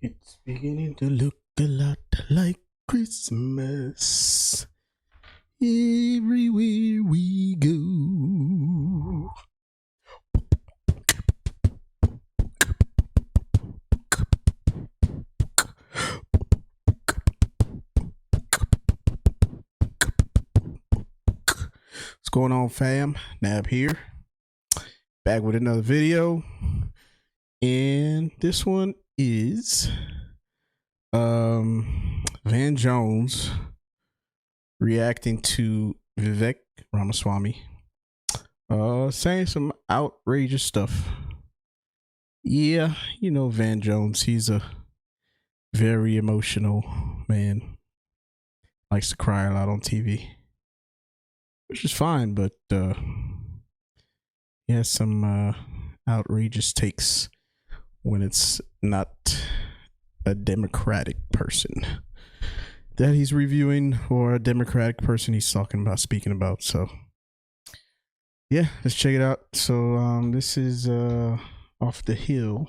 It's beginning to look a lot like Christmas everywhere we go. What's going on, fam? Nab here, back with another video, and this one is Van Jones reacting to Vivek Ramaswamy saying some outrageous stuff. Yeah, you know Van Jones, he's a very emotional man, likes to cry a lot on TV, which is fine, but he has some outrageous takes when it's not a Democratic person that he's reviewing or a Democratic person he's talking about, speaking about. So yeah, let's check it out. So this is Off the Hill.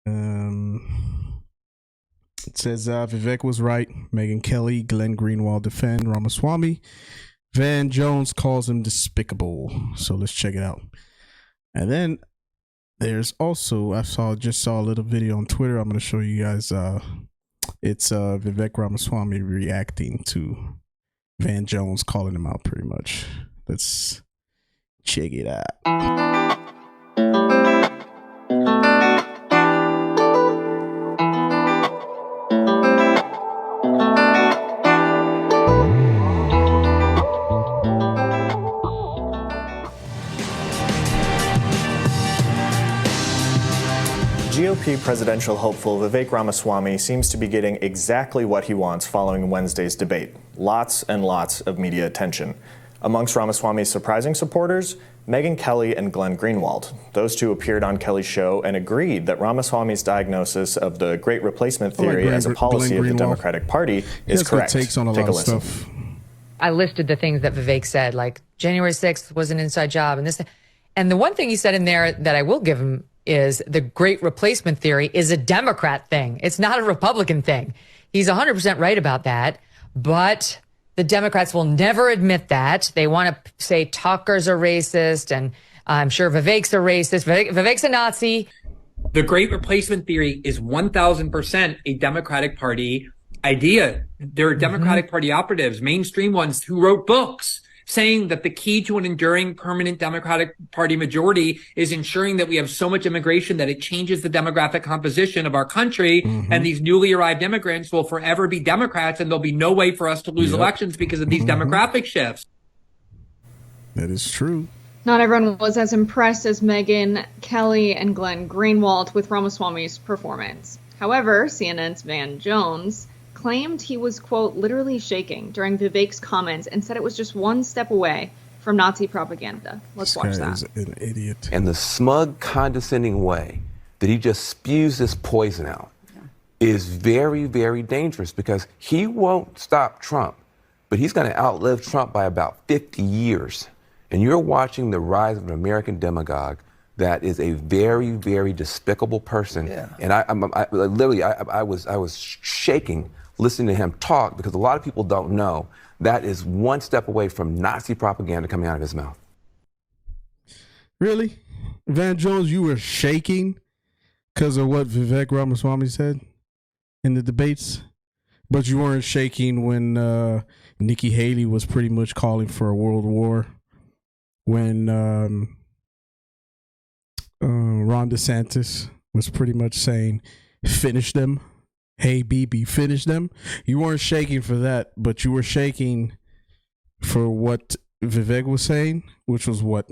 It says Vivek was right. Megyn Kelly, Glenn Greenwald defend Ramaswamy. Van Jones calls him despicable. So let's check it out. And then there's also, just saw a little video on Twitter. I'm going to show you guys. It's Vivek Ramaswamy reacting to Van Jones calling him out pretty much. Let's check it out. GOP presidential hopeful Vivek Ramaswamy seems to be getting exactly what he wants following Wednesday's debate. Lots and lots of media attention. Amongst Ramaswamy's surprising supporters, Megyn Kelly and Glenn Greenwald. Those two appeared on Kelly's show and agreed that Ramaswamy's diagnosis of the Great Replacement theory as a policy of the Democratic Party is correct. Takes on a lot of stuff. I listed the things that Vivek said, like January 6th was an inside job and this. And the one thing he said in there that I will give him is the Great Replacement theory is a Democrat thing. It's not a Republican thing. He's 100% right about that, but the Democrats will never admit that. They want to say Tucker's a racist, and I'm sure Vivek's a racist. Vivek's a Nazi. The Great Replacement theory is 1,000% a Democratic Party idea. There are Democratic Party operatives, mainstream ones, who wrote books saying that the key to an enduring permanent Democratic Party majority is ensuring that we have so much immigration that it changes the demographic composition of our country. And these newly arrived immigrants will forever be Democrats, and there'll be no way for us to lose elections because of these demographic shifts. That is true. Not everyone was as impressed as Megyn Kelly and Glenn Greenwald with Ramaswamy's performance. However, CNN's Van Jones claimed he was, quote, literally shaking during Vivek's comments and said it was just one step away from Nazi propaganda. Let's watch that. This guy is an idiot. And the smug, condescending way that he just spews this poison out is very, very dangerous, because he won't stop Trump, but he's going to outlive Trump by about 50 years. And you're watching the rise of an American demagogue that is a very, very despicable person. And I was shaking listening to him talk, because a lot of people don't know that is one step away from Nazi propaganda coming out of his mouth. Really? Van Jones, you were shaking because of what Vivek Ramaswamy said in the debates, but you weren't shaking when Nikki Haley was pretty much calling for a world war, when Ron DeSantis was pretty much saying, finish them. Hey, BB, finish them. You weren't shaking for that, but you were shaking for what Vivek was saying, which was what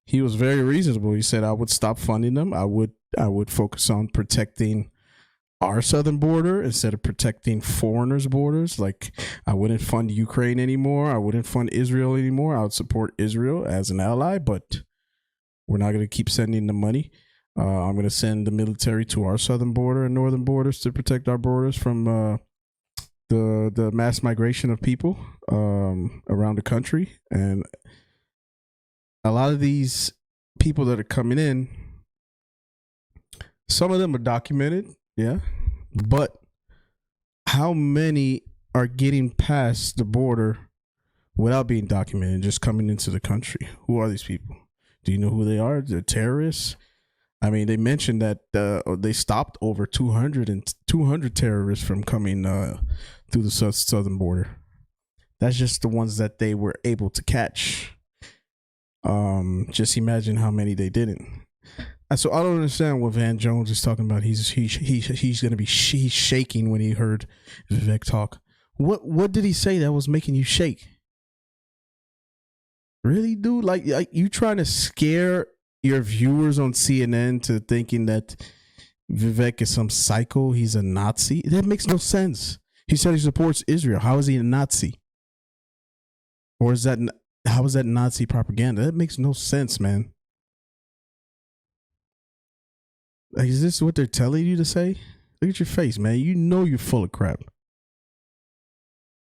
he was very reasonable. He said, I would stop funding them. I would focus on protecting our southern border instead of protecting foreigners' borders. Like, I wouldn't fund Ukraine anymore. I wouldn't fund Israel anymore. I would support Israel as an ally, but we're not going to keep sending the money. I'm going to send the military to our southern border and northern borders to protect our borders from the mass migration of people around the country. And a lot of these people that are coming in Some of them are documented, yeah, but how many are getting past the border without being documented, just coming into the country? Who are these people? Do you know who they are? They're terrorists. I mean, they mentioned that they stopped over 200 terrorists from coming through the southern border. That's just the ones that they were able to catch. Just imagine how many they didn't. So I don't understand what Van Jones is talking about. He's gonna be shaking when he heard Vivek talk. What did he say that was making you shake? Really, dude? Like you trying to scare your viewers on CNN to thinking that Vivek is some psycho? He's a Nazi? That makes no sense. He said he supports Israel. How is he a Nazi? Or how is that Nazi propaganda? That makes no sense, man. Like, is this what they're telling you to say? Look at your face, man. You know you're full of crap.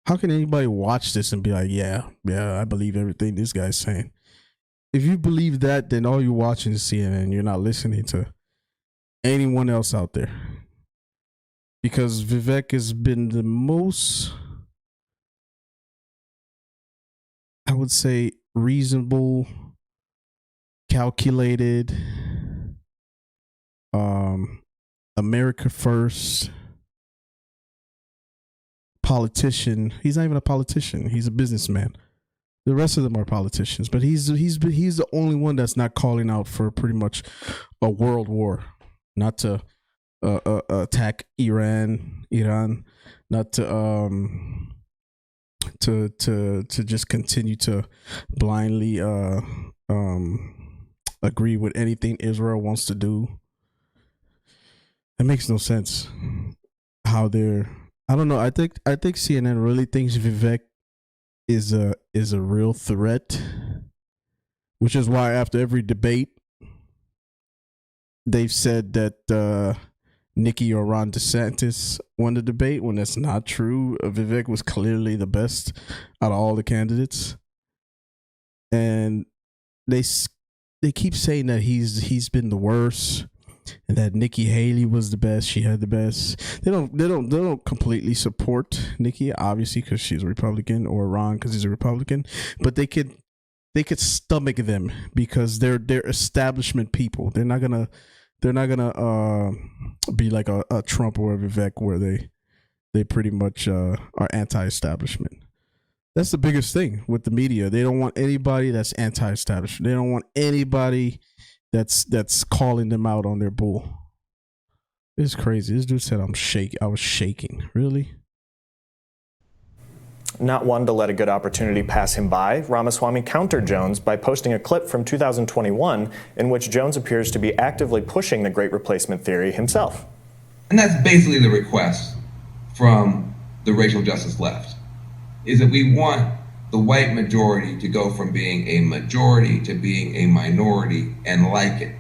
How can anybody watch this and be like, yeah, I believe everything this guy's saying? If you believe that, then all you're watching is CNN. You're not listening to anyone else out there. Because Vivek has been the most, I would say, reasonable, calculated, America first politician. He's not even a politician. He's a businessman. The rest of them are politicians, but he's the only one that's not calling out for pretty much a world war, not to attack Iran, not to just continue to blindly agree with anything Israel wants to do. It makes no sense how they're. I don't know. I think CNN really thinks Vivek is a real threat, which is why after every debate they've said that Nikki or Ron DeSantis won the debate, when that's not true. Vivek was clearly the best out of all the candidates, and they keep saying that he's been the worst, and that Nikki Haley was the best. She had the best. They don't completely support Nikki, obviously, because she's a Republican, or Ron because he's a Republican. But they could stomach them because they're establishment people. They're not gonna be like a Trump or a Vivek, where they pretty much are anti-establishment. That's the biggest thing with the media. They don't want anybody that's anti-establishment. They don't want anybody that's calling them out on their bull. It's crazy. This dude said I was shaking. Really? Not one to let a good opportunity pass him by, Ramaswamy countered Jones by posting a clip from 2021 in which Jones appears to be actively pushing the Great Replacement theory himself. And that's basically the request from the racial justice left, is that we want the white majority to go from being a majority to being a minority and like it.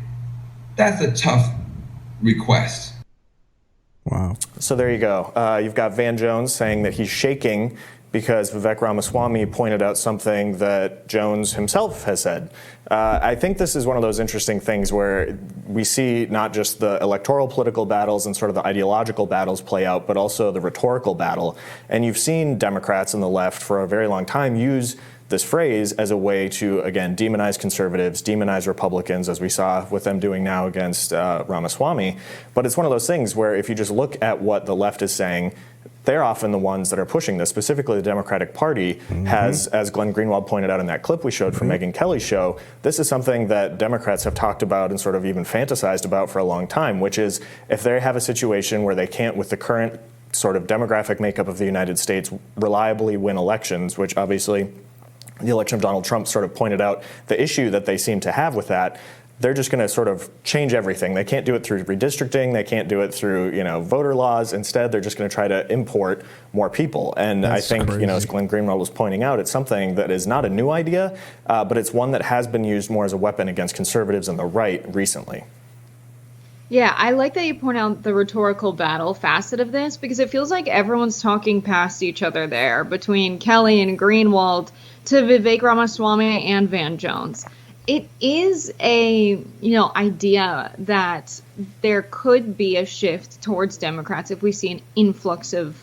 That's a tough request. Wow. So there you go. You've got Van Jones saying that he's shaking because Vivek Ramaswamy pointed out something that Jones himself has said. I think this is one of those interesting things where we see not just the electoral political battles and sort of the ideological battles play out, but also the rhetorical battle. And you've seen Democrats and the left for a very long time use this phrase as a way to, again, demonize conservatives, demonize Republicans, as we saw with them doing now against Ramaswamy. But it's one of those things where if you just look at what the left is saying, they're often the ones that are pushing this. Specifically, the Democratic Party has, as Glenn Greenwald pointed out in that clip we showed from Megyn Kelly's show, this is something that Democrats have talked about and sort of even fantasized about for a long time, which is if they have a situation where they can't, with the current sort of demographic makeup of the United States, reliably win elections, which obviously the election of Donald Trump sort of pointed out the issue that they seem to have with that. They're just going to sort of change everything. They can't do it through redistricting. They can't do it through, voter laws. Instead, they're just going to try to import more people. And that's I think, crazy. As Glenn Greenwald was pointing out, it's something that is not a new idea, but it's one that has been used more as a weapon against conservatives and the right recently. Yeah, I like that you point out the rhetorical battle facet of this, because it feels like everyone's talking past each other there, between Kelly and Greenwald to Vivek Ramaswamy and Van Jones. it is a, idea that there could be a shift towards Democrats if we see an influx of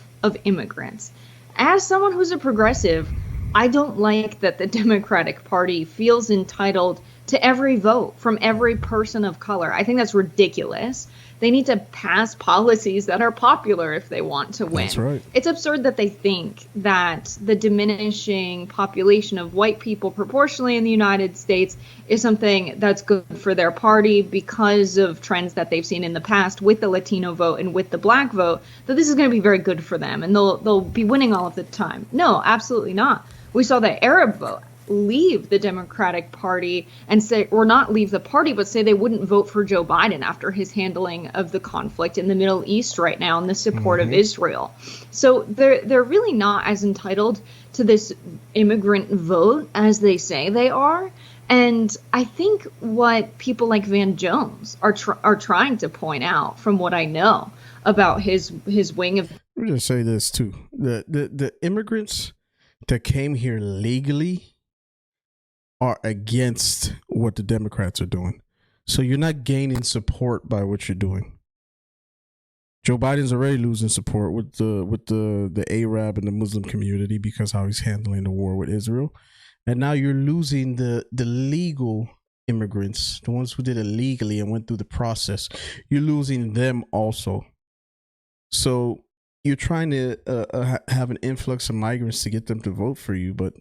immigrants. As someone who's a progressive, I don't like that the Democratic Party feels entitled to every vote from every person of color. I think that's ridiculous. They need to pass policies that are popular if they want to win. That's right. It's absurd that they think that the diminishing population of white people proportionally in the United States is something that's good for their party because of trends that they've seen in the past with the Latino vote and with the black vote, that this is going to be very good for them and they'll be winning all of the time. No, absolutely not. We saw the Arab vote leave the Democratic Party and say, or not leave the party, but say they wouldn't vote for Joe Biden after his handling of the conflict in the Middle East right now and the support of Israel. So they're really not as entitled to this immigrant vote as they say they are. And I think what people like Van Jones are trying to point out, from what I know about his wing of. Let me just say this too: the immigrants that came here legally are against what the Democrats are doing. So you're not gaining support by what you're doing. Joe Biden's already losing support with the Arab and the Muslim community because how he's handling the war with Israel. And now you're losing the legal immigrants, the ones who did it legally and went through the process. You're losing them also. So you're trying to have an influx of migrants to get them to vote for you, but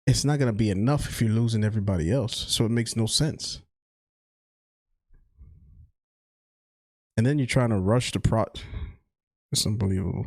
it's not going to be enough if you're losing everybody else. So it makes no sense. And then you're trying to rush the It's unbelievable.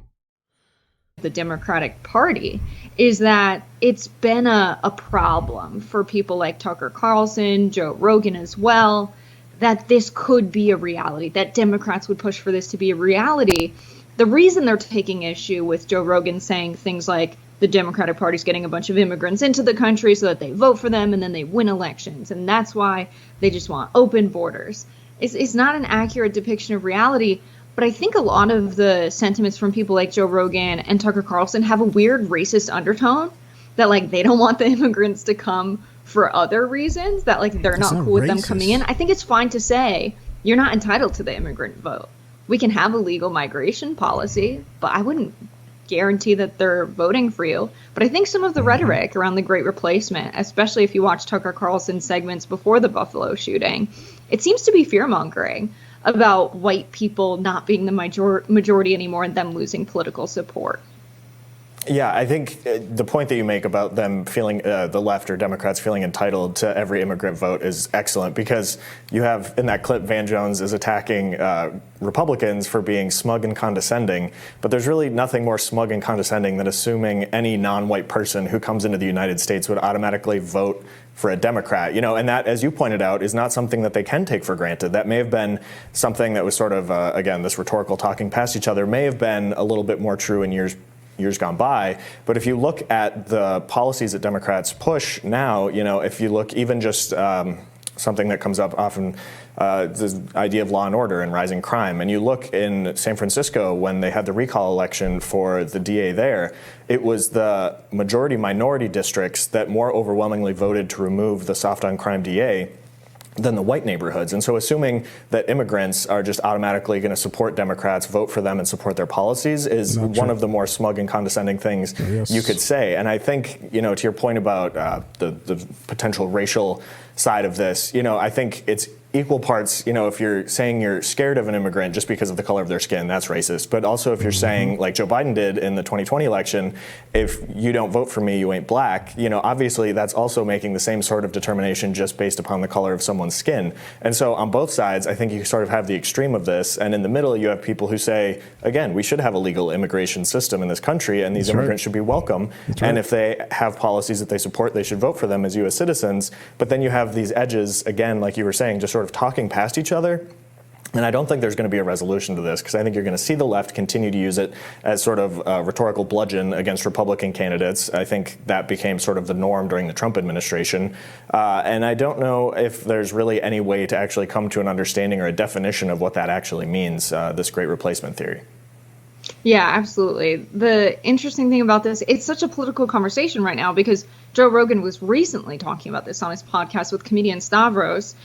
The Democratic Party is that it's been a problem for people like Tucker Carlson, Joe Rogan as well, that this could be a reality, that Democrats would push for this to be a reality. The reason they're taking issue with Joe Rogan saying things like the Democratic Party's getting a bunch of immigrants into the country so that they vote for them and then they win elections, and that's why they just want open borders. It's not an accurate depiction of reality, but I think a lot of the sentiments from people like Joe Rogan and Tucker Carlson have a weird racist undertone, that like they don't want the immigrants to come for other reasons, that like they're not cool with them coming in. I think it's fine to say you're not entitled to the immigrant vote. We can have a legal migration policy, but I wouldn't guarantee that they're voting for you. But I think some of the rhetoric around the Great Replacement, especially if you watch Tucker Carlson segments before the Buffalo shooting, it seems to be fear-mongering about white people not being the majority anymore and them losing political support. Yeah, I think the point that you make about them feeling, the left or Democrats feeling entitled to every immigrant vote is excellent, because you have, in that clip, Van Jones is attacking Republicans for being smug and condescending, but there's really nothing more smug and condescending than assuming any non-white person who comes into the United States would automatically vote for a Democrat, and that, as you pointed out, is not something that they can take for granted. That may have been something that was sort of, again, this rhetorical talking past each other may have been a little bit more true in years gone by. But if you look at the policies that Democrats push now, if you look even just something that comes up often, the idea of law and order and rising crime. And you look in San Francisco when they had the recall election for the DA there, it was the majority-minority districts that more overwhelmingly voted to remove the soft on crime DA than the white neighborhoods. And so assuming that immigrants are just automatically going to support Democrats, vote for them, and support their policies is one of the more smug and condescending things you could say. And I think, to your point about the potential racial side of this, I think it's equal parts, if you're saying you're scared of an immigrant just because of the color of their skin, that's racist. But also if you're saying, like Joe Biden did in the 2020 election, if you don't vote for me, you ain't black, obviously that's also making the same sort of determination just based upon the color of someone's skin. And so on both sides, I think you sort of have the extreme of this. And in the middle, you have people who say, again, we should have a legal immigration system in this country, and these immigrants should be welcome. And if they have policies that they support, they should vote for them as U.S. citizens. But then you have these edges, again, like you were saying, just sort of talking past each other. And I don't think there's going to be a resolution to this, because I think you're going to see the left continue to use it as sort of a rhetorical bludgeon against Republican candidates. I think that became sort of the norm during the Trump administration. And I don't know if there's really any way to actually come to an understanding or a definition of what that actually means, this great replacement theory. Yeah, absolutely. The interesting thing about this, it's such a political conversation right now because Joe Rogan was recently talking about this on his podcast with comedian Stavros,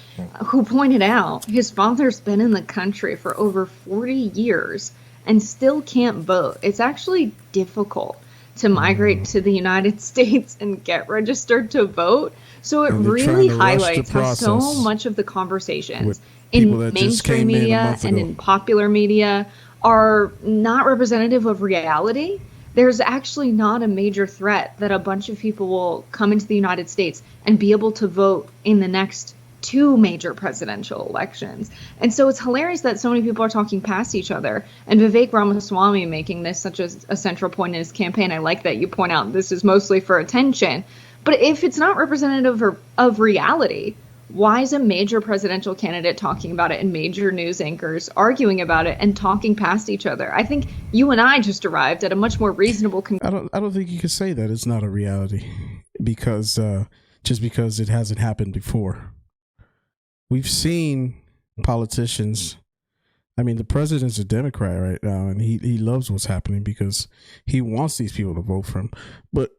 who pointed out his father's been in the country for over 40 years and still can't vote. It's actually difficult to migrate to the United States and get registered to vote. So it really highlights how so much of the conversations in mainstream media and in popular media are not representative of reality. There's actually not a major threat that a bunch of people will come into the United States and be able to vote in the next 2 major presidential elections. And so it's hilarious that so many people are talking past each other. And Vivek Ramaswamy making this such a central point in his campaign. I like that you point out this is mostly for attention. But if it's not representative of reality, why is a major presidential candidate talking about it and major news anchors arguing about it and talking past each other? I think you and I just arrived at a much more reasonable conclusion. I don't think you can say that it's not a reality because just because it hasn't happened before. We've seen politicians. I mean, the president's a Democrat right now, and he loves what's happening because he wants these people to vote for him. But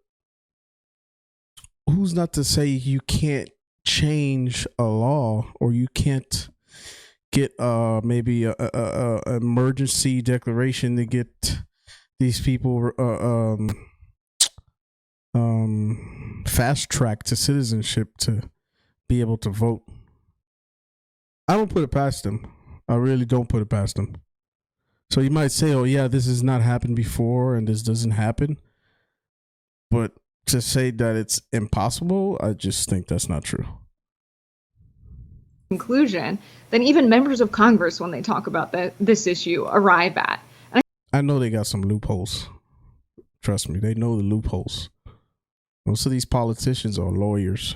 who's not to say you can't change a law, or you can't get maybe a emergency declaration to get these people fast track to citizenship to be able to vote. I don't put it past them. I really don't put it past them. So you might say, oh yeah, this has not happened before and this doesn't happen, but to say that it's impossible, I just think that's not true. Conclusion, then even members of Congress, when they talk about this issue, arrive at. And I know they got some loopholes. Trust me, they know the loopholes. Most of these politicians are lawyers.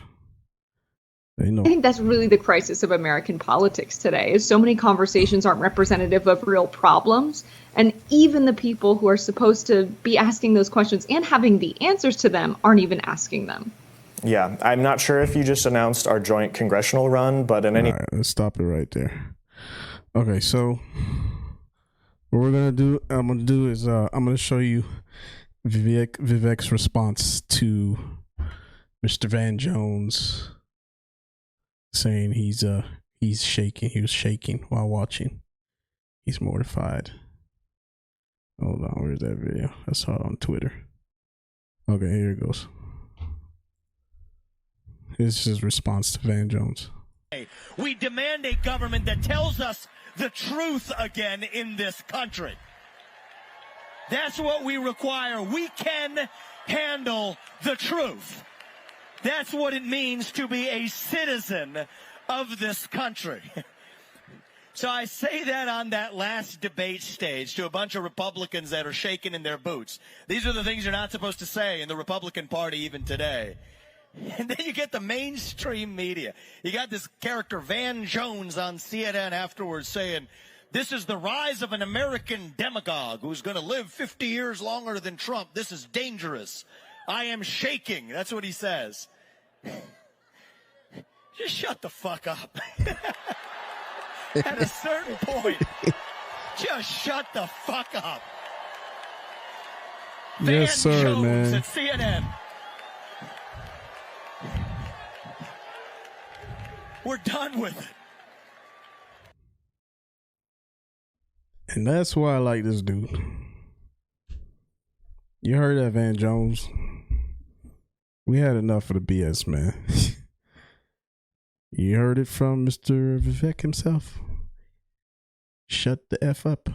They know. I think that's really the crisis of American politics today, is so many conversations aren't representative of real problems. And even the people who are supposed to be asking those questions and having the answers to them aren't even asking them. Yeah, I'm not sure if you just announced our joint congressional run, but in any... All right, let's stop it right there. Okay, so what we're going to do, I'm going to show you Vivek's response to Mr. Van Jones saying he's shaking. He was shaking while watching. He's mortified. Hold on, where's that video? I saw it on Twitter. Okay, here it goes. This is his response to Van Jones. We demand a government that tells us the truth again in this country. That's what we require. We can handle the truth. That's what it means to be a citizen of this country. So I say that on that last debate stage to a bunch of Republicans that are shaking in their boots. These are the things you're not supposed to say in the Republican Party even today. And then you get the mainstream media. You got this character Van Jones on CNN afterwards saying, this is the rise of an American demagogue who's going to live 50 years longer than Trump. This is dangerous. I am shaking. That's what he says. Just shut the fuck up. At a certain point, just shut the fuck up. Yes, Van sir, Jones man. at CNN. We're done with it. And that's why I like this dude. You heard that, Van Jones? We had enough of the BS, man. You heard it from Mr. Vivek himself. Shut the F up.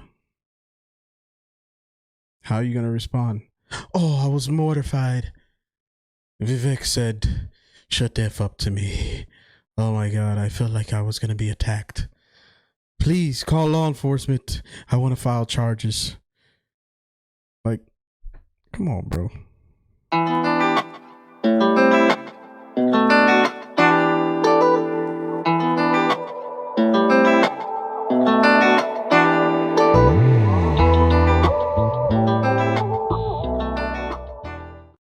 How are you going to respond? Oh, I was mortified. Vivek said, shut the F up to me. Oh my God, I felt like I was going to be attacked. Please call law enforcement. I want to file charges. Like, come on, bro.